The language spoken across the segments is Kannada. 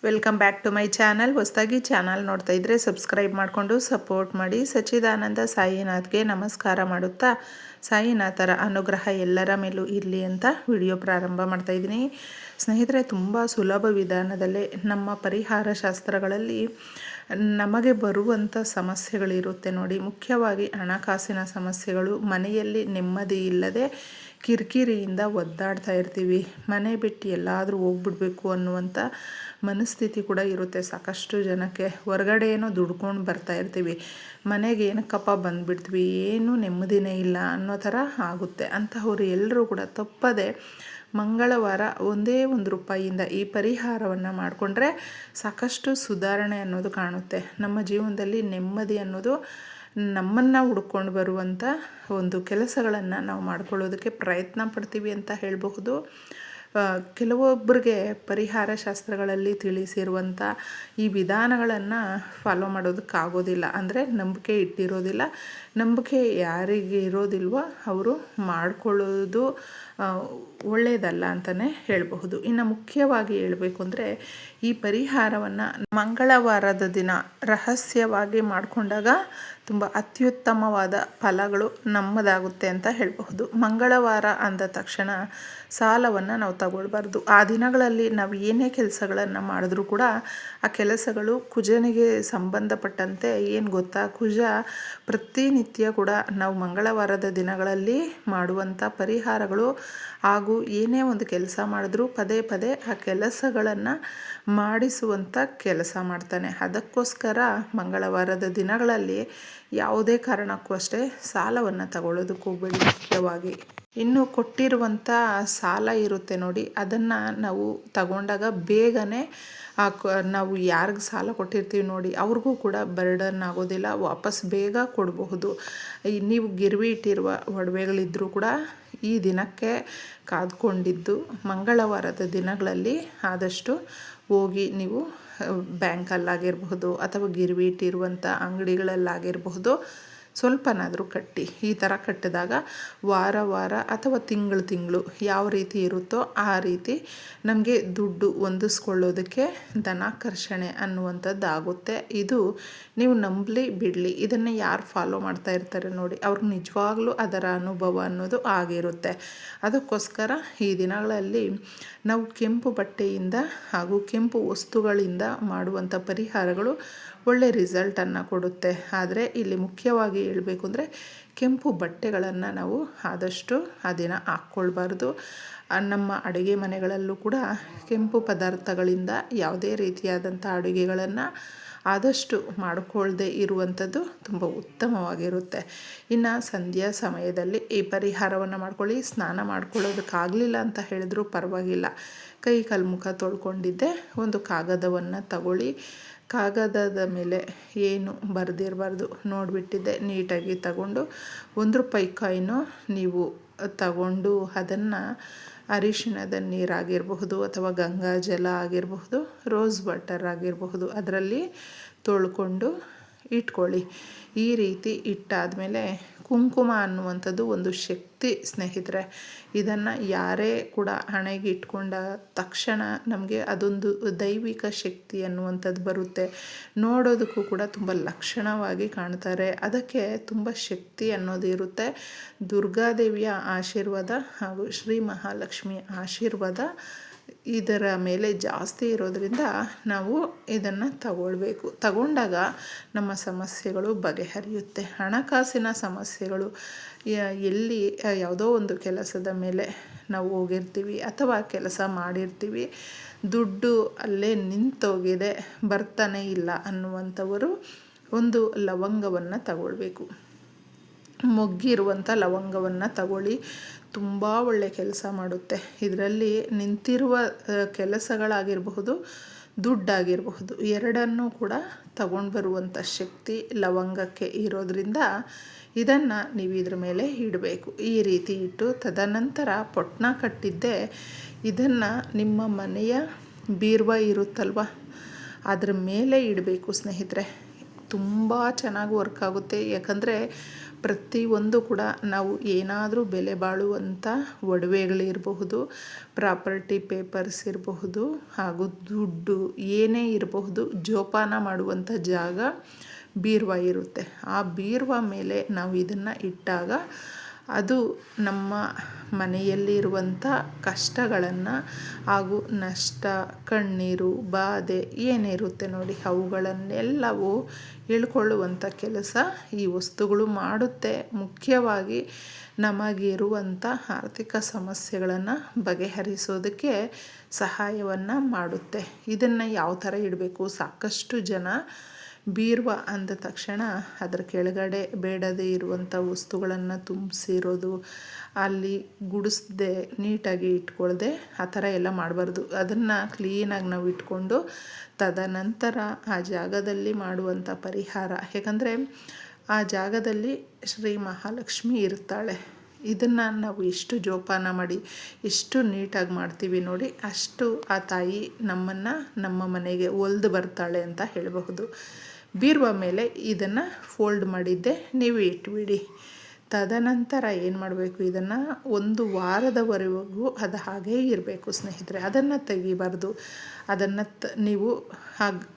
Welcome back to my channel. ಹೊಸದಾಗಿ ಚಾನಲ್ ನೋಡ್ತಾ ಇದ್ದರೆ ಸಬ್ಸ್ಕ್ರೈಬ್ ಮಾಡಿಕೊಂಡು ಸಪೋರ್ಟ್ ಮಾಡಿ. ಸಚ್ಚಿದಾನಂದ ಸಾಯಿನಾಥ್ಗೆ ನಮಸ್ಕಾರ ಮಾಡುತ್ತಾ ಸಾಯಿನಾಥರ ಅನುಗ್ರಹ ಎಲ್ಲರ ಮೇಲೂ ಇರಲಿ ಅಂತ ವಿಡಿಯೋ ಪ್ರಾರಂಭ ಮಾಡ್ತಾ ಇದ್ದೀನಿ. ಸ್ನೇಹಿತರೆ, ತುಂಬ ಸುಲಭ ವಿಧಾನದಲ್ಲೇ ನಮ್ಮ ಪರಿಹಾರ ಶಾಸ್ತ್ರಗಳಲ್ಲಿ ನಮಗೆ ಬರುವಂಥ ಸಮಸ್ಯೆಗಳಿರುತ್ತೆ ನೋಡಿ. ಮುಖ್ಯವಾಗಿ ಹಣಕಾಸಿನ ಸಮಸ್ಯೆಗಳು. ಮನೆಯಲ್ಲಿ ನೆಮ್ಮದಿ ಇಲ್ಲದೆ ಕಿರಿಕಿರಿಯಿಂದ ಒದ್ದಾಡ್ತಾ ಇರ್ತೀವಿ. ಮನೆ ಬಿಟ್ಟು ಎಲ್ಲಾದರೂ ಹೋಗ್ಬಿಡ್ಬೇಕು ಅನ್ನುವಂಥ ಮನಸ್ಥಿತಿ ಕೂಡ ಇರುತ್ತೆ ಸಾಕಷ್ಟು ಜನಕ್ಕೆ. ಹೊರಗಡೆ ಏನೋ ದುಡ್ಕೊಂಡು ಬರ್ತಾ ಇರ್ತೀವಿ, ಮನೆಗೆ ಏನಕ್ಕಪ್ಪ ಬಂದುಬಿಡ್ತೀವಿ, ಏನೂ ನೆಮ್ಮದಿನೇ ಇಲ್ಲ ಅನ್ನೋ ಥರ ಆಗುತ್ತೆ. ಅಂತಹವರು ಎಲ್ಲರೂ ಕೂಡ ತಪ್ಪದೆ ಮಂಗಳವಾರ ಒಂದೇ ₹1 ಈ ಪರಿಹಾರವನ್ನು ಮಾಡಿಕೊಂಡ್ರೆ ಸಾಕಷ್ಟು ಸುಧಾರಣೆ ಅನ್ನೋದು ಕಾಣುತ್ತೆ. ನಮ್ಮ ಜೀವನದಲ್ಲಿ ನೆಮ್ಮದಿ ಅನ್ನೋದು ನಮ್ಮನ್ನು ಹುಡ್ಕೊಂಡು ಬರುವಂಥ ಒಂದು ಕೆಲಸಗಳನ್ನು ನಾವು ಮಾಡ್ಕೊಳ್ಳೋದಕ್ಕೆ ಪ್ರಯತ್ನ ಪಡ್ತೀವಿ ಅಂತ ಹೇಳಬಹುದು. ಕೆಲವೊಬ್ಬರಿಗೆ ಪರಿಹಾರ ಶಾಸ್ತ್ರಗಳಲ್ಲಿ ತಿಳಿಸಿರುವಂಥ ಈ ವಿಧಾನಗಳನ್ನು ಫಾಲೋ ಮಾಡೋದಕ್ಕಾಗೋದಿಲ್ಲ. ಅಂದರೆ ನಂಬಿಕೆ ಇಟ್ಟಿರೋದಿಲ್ಲ. ನಂಬಿಕೆ ಯಾರಿಗೆ ಇರೋದಿಲ್ವೋ ಅವರು ಮಾಡಿಕೊಳ್ಳೋದು ಒಳ್ಳೆಯದಲ್ಲ ಅಂತಲೇ ಹೇಳಬಹುದು. ಇನ್ನು ಮುಖ್ಯವಾಗಿ ಹೇಳಬೇಕು ಅಂದರೆ ಈ ಪರಿಹಾರವನ್ನು ಮಂಗಳವಾರದ ದಿನ ರಹಸ್ಯವಾಗಿ ಮಾಡಿಕೊಂಡಾಗ ತುಂಬ ಅತ್ಯುತ್ತಮವಾದ ಫಲಗಳು ನಮ್ಮದಾಗುತ್ತೆ ಅಂತ ಹೇಳಬಹುದು. ಮಂಗಳವಾರ ಅಂದ ತಕ್ಷಣ ಸಾಲವನ್ನು ನಾವು ತಗೊಳ್ಬಾರ್ದು. ಆ ದಿನಗಳಲ್ಲಿ ನಾವು ಏನೇ ಕೆಲಸಗಳನ್ನು ಮಾಡಿದ್ರೂ ಕೂಡ ಆ ಕೆಲಸಗಳು ಕುಜನಿಗೆ ಸಂಬಂಧಪಟ್ಟಂತೆ. ಏನು ಗೊತ್ತಾ, ಕುಜ ಪ್ರತಿನಿತ್ಯ ಕೂಡ ನಾವು ಮಂಗಳವಾರದ ದಿನಗಳಲ್ಲಿ ಮಾಡುವಂಥ ಪರಿಹಾರಗಳು ಹಾಗೂ ಏನೇ ಒಂದು ಕೆಲಸ ಮಾಡಿದ್ರೂ ಪದೇ ಪದೇ ಆ ಕೆಲಸಗಳನ್ನು ಮಾಡಿಸುವಂಥ ಕೆಲಸ ಮಾಡ್ತಾನೆ. ಅದಕ್ಕೋಸ್ಕರ ಮಂಗಳವಾರದ ದಿನಗಳಲ್ಲಿ ಯಾವುದೇ ಕಾರಣಕ್ಕೂ ಅಷ್ಟೇ ಸಾಲವನ್ನು ತಗೊಳ್ಳೋದಕ್ಕೆ ಹೋಗಬೇಡಿ. ಮುಖ್ಯವಾಗಿ ಇನ್ನು ಕೊಟ್ಟಿರುವಂಥ ಸಾಲ ಇರುತ್ತೆ ನೋಡಿ, ಅದನ್ನು ನಾವು ತಗೊಂಡಾಗ ಬೇಗನೆ ನಾವು ಯಾರಿಗೆ ಸಾಲ ಕೊಟ್ಟಿರ್ತೀವಿ ನೋಡಿ ಅವ್ರಿಗೂ ಕೂಡ ಬರ್ಡನ್ ಆಗೋದಿಲ್ಲ, ವಾಪಸ್ ಬೇಗ ಕೊಡಬಹುದು. ನೀವು ಗಿರ್ವಿ ಇಟ್ಟಿರುವ ಒಡವೆಗಳಿದ್ದರೂ ಕೂಡ ಈ ದಿನಕ್ಕೆ ಕಾದ್ಕೊಂಡಿದ್ದು ಮಂಗಳವಾರದ ದಿನಗಳಲ್ಲಿ ಆದಷ್ಟು ಹೋಗಿ ನೀವು ಬ್ಯಾಂಕಲ್ಲಾಗಿರಬಹುದು ಅಥವಾ ಗಿರ್ವಿ ಇಟ್ಟಿರುವಂಥ ಅಂಗಡಿಗಳಲ್ಲಾಗಿರಬಹುದು ಸ್ವಲ್ಪನಾದರೂ ಕಟ್ಟಿ. ಈ ಥರ ಕಟ್ಟಿದಾಗ ವಾರ ಅಥವಾ ತಿಂಗಳು ಯಾವ ರೀತಿ ಇರುತ್ತೋ ಆ ರೀತಿ ನಮಗೆ ದುಡ್ಡು ಹೊಂದಿಸ್ಕೊಳ್ಳೋದಕ್ಕೆ ಧನಾಕರ್ಷಣೆ ಅನ್ನುವಂಥದ್ದು ಆಗುತ್ತೆ. ಇದು ನೀವು ನಂಬಲಿ ಬಿಡಲಿ, ಇದನ್ನು ಯಾರು ಫಾಲೋ ಮಾಡ್ತಾ ಇರ್ತಾರೆ ನೋಡಿ ಅವ್ರಿಗೆ ನಿಜವಾಗ್ಲೂ ಅದರ ಅನುಭವ ಅನ್ನೋದು ಆಗಿರುತ್ತೆ. ಅದಕ್ಕೋಸ್ಕರ ಈ ದಿನಗಳಲ್ಲಿ ನಾವು ಕೆಂಪು ಬಟ್ಟೆಯಿಂದ ಹಾಗೂ ಕೆಂಪು ವಸ್ತುಗಳಿಂದ ಮಾಡುವಂಥ ಪರಿಹಾರಗಳು ಒಳ್ಳೆ ರಿಸಲ್ಟನ್ನು ಕೊಡುತ್ತೆ. ಆದರೆ ಇಲ್ಲಿ ಮುಖ್ಯವಾಗಿ ಹೇಳಬೇಕು ಅಂದರೆ ಕೆಂಪು ಬಟ್ಟೆಗಳನ್ನು ನಾವು ಆದಷ್ಟು ಆ ದಿನ ಹಾಕ್ಕೊಳ್ಬಾರ್ದು. ನಮ್ಮ ಅಡುಗೆ ಮನೆಗಳಲ್ಲೂ ಕೂಡ ಕೆಂಪು ಪದಾರ್ಥಗಳಿಂದ ಯಾವುದೇ ರೀತಿಯಾದಂಥ ಅಡುಗೆಗಳನ್ನು ಆದಷ್ಟು ಮಾಡಿಕೊಳ್ಳದೆ ಇರುವಂಥದ್ದು ತುಂಬ ಉತ್ತಮವಾಗಿರುತ್ತೆ. ಇನ್ನು ಸಂಧ್ಯಾ ಸಮಯದಲ್ಲಿ ಈ ಪರಿಹಾರವನ್ನು ಮಾಡ್ಕೊಳ್ಳಿ. ಸ್ನಾನ ಮಾಡ್ಕೊಳ್ಳೋದಕ್ಕಾಗಲಿಲ್ಲ ಅಂತ ಹೇಳಿದ್ರೂ ಪರವಾಗಿಲ್ಲ, ಕೈ ಕಾಲು ಮುಖ ತೊಳ್ಕೊಂಡಿದ್ದೆ ಒಂದು ಕಾಗದವನ್ನು ತಗೊಳ್ಳಿ. ಕಾಗದದ ಮೇಲೆ ಏನು ಬರೆದಿರಬಾರ್ದು ನೋಡಿಬಿಟ್ಟಿದ್ದೆ ನೀಟಾಗಿ ತಗೊಂಡು ₹1 ಕಾಯಿನು ನೀವು ತಗೊಂಡು ಅದನ್ನು ಅರಿಶಿಣದ ನೀರಾಗಿರಬಹುದು ಅಥವಾ ಗಂಗಾಜಲ ಆಗಿರಬಹುದು, ರೋಸ್ ವಾಟರ್ ಆಗಿರಬಹುದು, ಅದರಲ್ಲಿ ತೊಳ್ಕೊಂಡು ಇಟ್ಕೊಳ್ಳಿ. ಈ ರೀತಿ ಇಟ್ಟಾದಮೇಲೆ ಕುಂಕುಮ ಅನ್ನುವಂಥದ್ದು ಒಂದು ಶಕ್ತಿ ಸ್ನೇಹಿತರೆ. ಇದನ್ನು ಯಾರೇ ಕೂಡ ಹಣೆಗೆ ಇಟ್ಕೊಂಡ ತಕ್ಷಣ ನಮಗೆ ಅದೊಂದು ದೈವಿಕ ಶಕ್ತಿ ಅನ್ನುವಂಥದ್ದು ಬರುತ್ತೆ. ನೋಡೋದಕ್ಕೂ ಕೂಡ ತುಂಬ ಲಕ್ಷಣವಾಗಿ ಕಾಣ್ತಾರೆ. ಅದಕ್ಕೆ ತುಂಬ ಶಕ್ತಿ ಅನ್ನೋದು ಇರುತ್ತೆ. ದುರ್ಗಾದೇವಿಯ ಆಶೀರ್ವಾದ ಹಾಗೂ ಶ್ರೀ ಮಹಾಲಕ್ಷ್ಮಿಯ ಆಶೀರ್ವಾದ ಇದರ ಮೇಲೆ ಜಾಸ್ತಿ ಇರೋದರಿಂದ ನಾವು ಇದನ್ನು ತಗೊಂಡಾಗ ನಮ್ಮ ಸಮಸ್ಯೆಗಳು ಬಗೆಹರಿಯುತ್ತೆ. ಹಣಕಾಸಿನ ಸಮಸ್ಯೆಗಳು ಎಲ್ಲಿ ಯಾವುದೋ ಒಂದು ಕೆಲಸದ ಮೇಲೆ ನಾವು ಹೋಗಿರ್ತೀವಿ ಅಥವಾ ಕೆಲಸ ಮಾಡಿರ್ತೀವಿ, ದುಡ್ಡು ಅಲ್ಲೇ ನಿಂತೋಗಿದೆ, ಬರ್ತಾನೆ ಇಲ್ಲ ಅನ್ನುವಂಥವರು ಒಂದು ಲವಂಗವನ್ನು ತಗೊಳ್ಬೇಕು. ಮೊಗ್ಗಿರುವಂಥ ಲವಂಗವನ್ನು ತಗೊಳ್ಳಿ, ತುಂಬ ಒಳ್ಳೆಯ ಕೆಲಸ ಮಾಡುತ್ತೆ. ಇದರಲ್ಲಿ ನಿಂತಿರುವ ಕೆಲಸಗಳಾಗಿರಬಹುದು, ದುಡ್ಡಾಗಿರಬಹುದು, ಎರಡನ್ನೂ ಕೂಡ ತಗೊಂಡು ಬರುವಂಥ ಶಕ್ತಿ ಲವಂಗಕ್ಕೆ ಇರೋದ್ರಿಂದ ಇದನ್ನು ನೀವು ಇದ್ರ ಮೇಲೆ ಇಡಬೇಕು. ಈ ರೀತಿ ಇಟ್ಟು ತದನಂತರ ಪೊಟ್ನ ಕಟ್ಟಿದ್ದೆ ಇದನ್ನು ನಿಮ್ಮ ಮನೆಯ ಬೀರ್ವ ಇರುತ್ತಲ್ವ ಅದ್ರ ಮೇಲೆ ಇಡಬೇಕು ಸ್ನೇಹಿತರೆ. ತುಂಬ ಚೆನ್ನಾಗಿ ವರ್ಕ್ ಆಗುತ್ತೆ. ಯಾಕಂದರೆ ಪ್ರತಿಯೊಂದು ಕೂಡ ನಾವು ಏನಾದರೂ ಬೆಲೆ ಬಾಳುವಂಥ ಒಡವೆಗಳಿರಬಹುದು, ಪ್ರಾಪರ್ಟಿ ಪೇಪರ್ಸ್ ಇರಬಹುದು, ಹಾಗೂ ದುಡ್ಡು ಏನೇ ಇರಬಹುದು, ಜೋಪಾನ ಮಾಡುವಂಥ ಜಾಗ ಬೀರುವ ಇರುತ್ತೆ. ಆ ಬೀರುವ ಮೇಲೆ ನಾವು ಇದನ್ನು ಇಟ್ಟಾಗ ಅದು ನಮ್ಮ ಮನೆಯಲ್ಲಿರುವಂಥ ಕಷ್ಟಗಳನ್ನು ಹಾಗೂ ನಷ್ಟ, ಕಣ್ಣೀರು, ಬಾಧೆ ಏನಿರುತ್ತೆ ನೋಡಿ ಅವುಗಳನ್ನೆಲ್ಲವೂ ಇಳ್ಕೊಳ್ಳುವಂಥ ಕೆಲಸ ಈ ವಸ್ತುಗಳು ಮಾಡುತ್ತೆ. ಮುಖ್ಯವಾಗಿ ನಮಗಿರುವಂಥ ಆರ್ಥಿಕ ಸಮಸ್ಯೆಗಳನ್ನು ಬಗೆಹರಿಸೋದಕ್ಕೆ ಸಹಾಯವನ್ನು ಮಾಡುತ್ತೆ. ಇದನ್ನು ಯಾವ ಥರ ಇಡಬೇಕು? ಸಾಕಷ್ಟು ಜನ ಬೀರುವ ಅಂದ ತಕ್ಷಣ ಅದರ ಕೆಳಗಡೆ ಬೇಡದೇ ಇರುವಂಥ ವಸ್ತುಗಳನ್ನು ತುಂಬಿಸಿರೋದು, ಅಲ್ಲಿ ಗುಡಿಸ್ದೆ ನೀಟಾಗಿ ಇಟ್ಕೊಳ್ದೆ ಆ ಥರ ಎಲ್ಲ ಮಾಡಬಾರ್ದು. ಅದನ್ನು ಕ್ಲೀನಾಗಿ ನಾವು ಇಟ್ಕೊಂಡು ತದನಂತರ ಆ ಜಾಗದಲ್ಲಿ ಮಾಡುವಂಥ ಪರಿಹಾರ, ಯಾಕಂದರೆ ಆ ಜಾಗದಲ್ಲಿ ಶ್ರೀ ಮಹಾಲಕ್ಷ್ಮಿ ಇರ್ತಾಳೆ. ಇದನ್ನು ನಾವು ಎಷ್ಟು ಜೋಪಾನ ಮಾಡಿ ಎಷ್ಟು ನೀಟಾಗಿ ಮಾಡ್ತೀವಿ ನೋಡಿ, ಅಷ್ಟು ಆ ತಾಯಿ ನಮ್ಮನ್ನು ನಮ್ಮ ಮನೆಗೆ ಒಲ್ದು ಬರ್ತಾಳೆ ಅಂತ ಹೇಳಬಹುದು. ಬೀರುವ ಮೇಲೆ ಇದನ್ನು ಫೋಲ್ಡ್ ಮಾಡಿದ್ದೆ ನೀವು ಇಟ್ಬಿಡಿ. ತದನಂತರ ಏನು ಮಾಡಬೇಕು, ಇದನ್ನು 1 ವಾರದವರೆಗೂ ಅದು ಹಾಗೇ ಇರಬೇಕು ಸ್ನೇಹಿತರೆ. ಅದನ್ನು ತೆಗಿಬಾರ್ದು. ಅದನ್ನು ನೀವು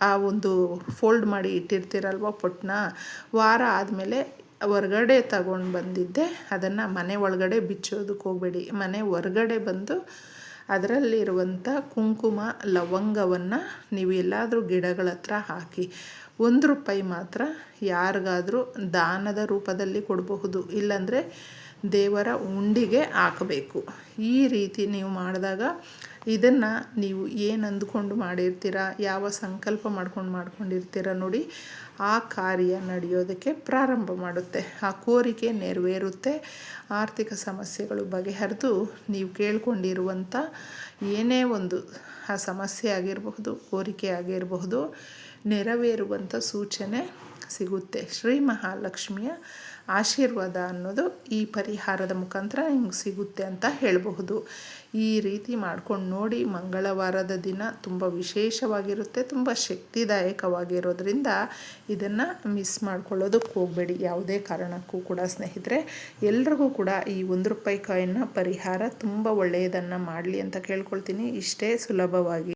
ಆ ಒಂದು ಫೋಲ್ಡ್ ಮಾಡಿ ಇಟ್ಟಿರ್ತೀರಲ್ವ ಪೊಟ್ಟಣ, ವಾರ ಆದಮೇಲೆ ಹೊರಗಡೆ ತಗೊಂಡು ಬಂದಿದ್ದೆ ಅದನ್ನು ಮನೆ ಒಳಗಡೆ ಬಿಚ್ಚೋದಕ್ಕೆ ಹೋಗಬೇಡಿ. ಮನೆ ಹೊರಗಡೆ ಬಂದು ಅದರಲ್ಲಿರುವಂಥ ಕುಂಕುಮ, ಲವಂಗವನ್ನು ನೀವು ಎಲ್ಲಾದರೂ ಗಿಡಗಳ ಹತ್ರ ಹಾಕಿ. ₹1 ಮಾತ್ರ ಯಾರಿಗಾದರೂ ದಾನದ ರೂಪದಲ್ಲಿ ಕೊಡಬಹುದು, ಇಲ್ಲಾಂದರೆ ದೇವರ ಉಂಡಿಗೆ ಹಾಕಬೇಕು. ಈ ರೀತಿ ನೀವು ಮಾಡಿದಾಗ ಇದನ್ನು ನೀವು ಏನು ಅಂದ್ಕೊಂಡು ಮಾಡಿರ್ತೀರ, ಯಾವ ಸಂಕಲ್ಪ ಮಾಡ್ಕೊಂಡಿರ್ತೀರ ನೋಡಿ, ಆ ಕಾರ್ಯ ನಡೆಯೋದಕ್ಕೆ ಪ್ರಾರಂಭ ಮಾಡುತ್ತೆ. ಆ ಕೋರಿಕೆ ನೆರವೇರುತ್ತೆ. ಆರ್ಥಿಕ ಸಮಸ್ಯೆಗಳು ಬಗೆಹರಿದು ನೀವು ಕೇಳ್ಕೊಂಡಿರುವಂಥ ಏನೇ ಒಂದು ಆ ಸಮಸ್ಯೆ ಆಗಿರಬಹುದು, ಕೋರಿಕೆ ಆಗಿರಬಹುದು, ನೆರವೇರುವಂಥ ಸೂಚನೆ ಸಿಗುತ್ತೆ. ಶ್ರೀ ಮಹಾಲಕ್ಷ್ಮಿಯ ಆಶೀರ್ವಾದ ಅನ್ನೋದು ಈ ಪರಿಹಾರದ ಮುಖಾಂತರ ನಿಮ್ಗೆ ಸಿಗುತ್ತೆ ಅಂತ ಹೇಳಬಹುದು. ಈ ರೀತಿ ಮಾಡ್ಕೊಂಡು ನೋಡಿ. ಮಂಗಳವಾರದ ದಿನ ತುಂಬ ವಿಶೇಷವಾಗಿರುತ್ತೆ, ತುಂಬ ಶಕ್ತಿದಾಯಕವಾಗಿರೋದ್ರಿಂದ ಇದನ್ನು ಮಿಸ್ ಮಾಡ್ಕೊಳ್ಳೋದಕ್ಕೆ ಹೋಗಬೇಡಿ ಯಾವುದೇ ಕಾರಣಕ್ಕೂ ಕೂಡ ಸ್ನೇಹಿತರೆ. ಎಲ್ರಿಗೂ ಕೂಡ ಈ ₹1 ಕಾಯಿನ್ನ ಪರಿಹಾರ ತುಂಬ ಒಳ್ಳೆಯದನ್ನು ಮಾಡಲಿ ಅಂತ ಕೇಳ್ಕೊಳ್ತೀನಿ. ಇಷ್ಟೇ ಸುಲಭವಾಗಿ